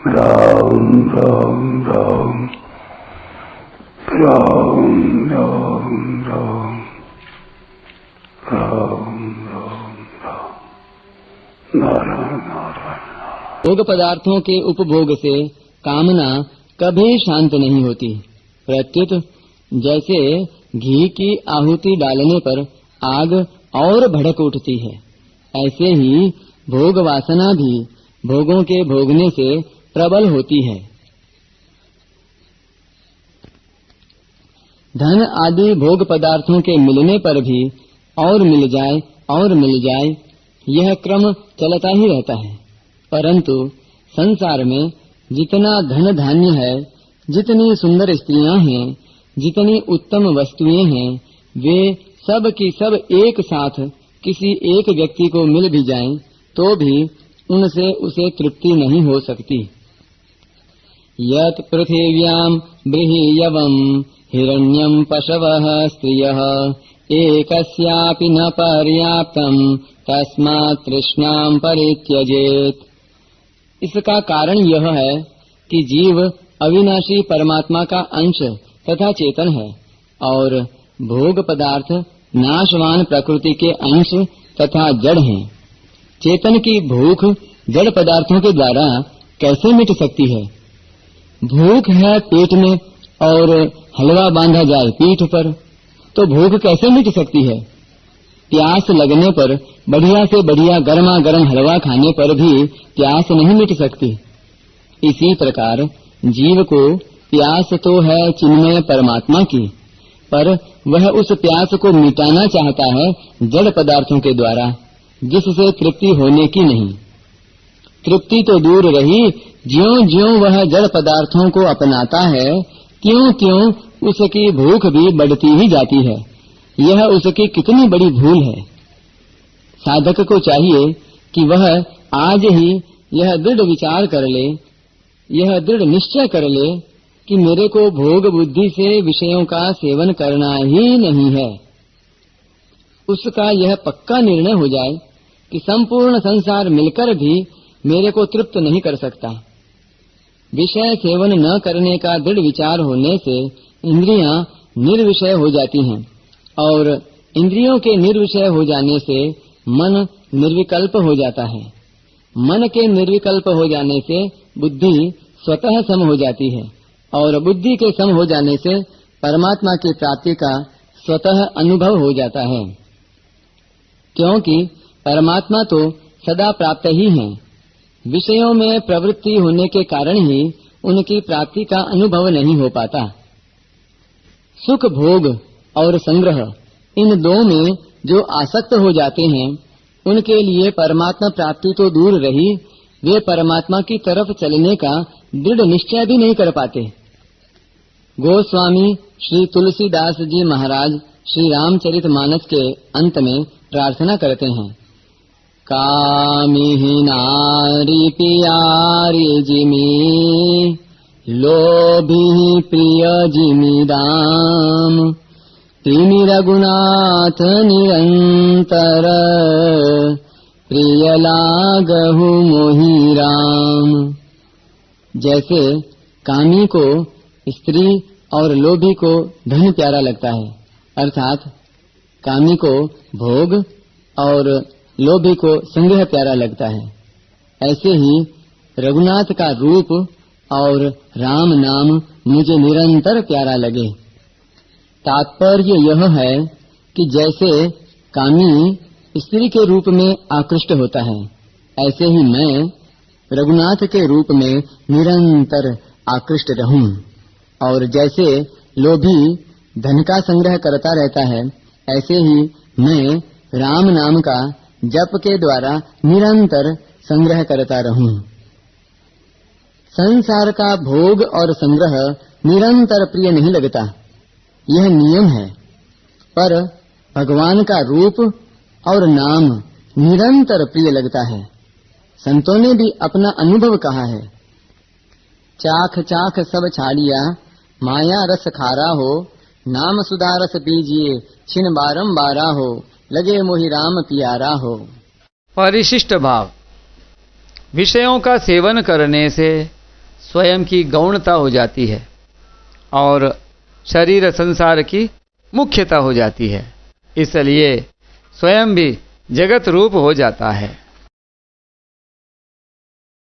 राम राम राम राम राम राम राम राम राम नारायण नारायण। भोग पदार्थों के उपभोग से कामना कभी शांत नहीं होती। प्रत्युत जैसे घी की आहुति डालने पर आग और भड़क उठती है, ऐसे ही भोग वासना भी भोगों के भोगने से प्रबल होती है। धन आदि भोग पदार्थों के मिलने पर भी और मिल जाए और मिल जाए, यह क्रम चलता ही रहता है। परंतु संसार में जितना धन धान्य है, जितनी सुंदर स्त्रियां हैं, जितनी उत्तम वस्तुएं हैं, वे सब की सब एक साथ किसी एक व्यक्ति को मिल भी जाएं, तो भी उनसे उसे तृप्ति नहीं हो सकती। यत् पृथिव्यां बृहयवं हिरण्यं पशवः स्त्रियः एकस्यापि न पर्याप्तं तस्मात् तृष्णां परित्यजेत्। इसका कारण यह है कि जीव अविनाशी परमात्मा का अंश तथा चेतन है और भोग पदार्थ नाशवान प्रकृति के अंश तथा जड़ हैं। चेतन की भूख जड़ पदार्थों के द्वारा कैसे मिट सकती है? भूख है पेट में और हलवा बांधा जाए पीठ पर, तो भूख कैसे मिट सकती है? प्यास लगने पर बढ़िया से बढ़िया गर्मा गर्म हलवा खाने पर भी प्यास नहीं मिट सकती। इसी प्रकार जीव को प्यास तो है चिन्मय परमात्मा की, पर वह उस प्यास को मिटाना चाहता है जड़ पदार्थों के द्वारा, जिससे तृप्ति होने की नहीं। तृप्ति तो दूर रही, ज्यों-ज्यों वह जड़ पदार्थों को अपनाता है, त्यों-त्यों उसकी भूख भी बढ़ती ही जाती है। यह उसकी कितनी बड़ी भूल है। साधक को चाहिए कि वह आज ही यह दृढ़ विचार कर ले, यह दृढ़ निश्चय कर ले कि मेरे को भोग बुद्धि से विषयों का सेवन करना ही नहीं है। उसका यह पक्का निर्णय हो जाए कि संपूर्ण संसार मिलकर भी मेरे को तृप्त नहीं कर सकता। विषय सेवन न करने का दृढ़ विचार होने से इंद्रियां निर्विषय हो जाती हैं और इंद्रियों के निर्विषय हो जाने से मन निर्विकल्प हो जाता है। मन के निर्विकल्प हो जाने से बुद्धि स्वतः सम हो जाती है और बुद्धि के सम हो जाने से परमात्मा की प्राप्ति का स्वतः अनुभव हो जाता है, क्योंकि परमात्मा तो सदा प्राप्त ही है। विषयों में प्रवृत्ति होने के कारण ही उनकी प्राप्ति का अनुभव नहीं हो पाता। सुख भोग और संग्रह, इन दो में जो आसक्त हो जाते हैं, उनके लिए परमात्मा प्राप्ति तो दूर रही, वे परमात्मा की तरफ चलने का दृढ़ निश्चय भी नहीं कर पाते। गोस्वामी श्री तुलसीदास जी महाराज श्री रामचरितमानस के अंत में प्रार्थना करते हैं, कामिहि नारी प्यारी जिमी लोभी प्रिय जिमी दाम तिमि रघुनाथ निरंतर प्रिय लागहु मोहि राम। जैसे कामी को स्त्री और लोभी को धन प्यारा लगता है, अर्थात कामी को भोग और लोभी को संग्रह प्यारा लगता है, ऐसे ही रघुनाथ का रूप और राम नाम मुझे निरंतर प्यारा लगे। तात्पर्य यह है कि जैसे कामी स्त्री के रूप में आकृष्ट होता है, ऐसे ही मैं रघुनाथ के रूप में निरंतर आकृष्ट रहूं। और जैसे लोभी धन का संग्रह करता रहता है, ऐसे ही मैं राम नाम का जप के द्वारा निरंतर संग्रह करता रहूं। संसार का भोग और संग्रह निरंतर प्रिय नहीं लगता, यह नियम है, पर भगवान का रूप और नाम निरंतर प्रिय लगता है। संतों ने भी अपना अनुभव कहा है, चाख चाख सब छाड़िया माया रस खारा हो, नाम सुधा रस पीजिए छिन बारंबारा हो, लगे मोहि राम प्यारा हो। परिशिष्ट भाव। विषयों का सेवन करने से स्वयं की गौणता हो जाती है और शरीर संसार की मुख्यता हो जाती है। इसलिए स्वयं भी जगत रूप हो जाता है।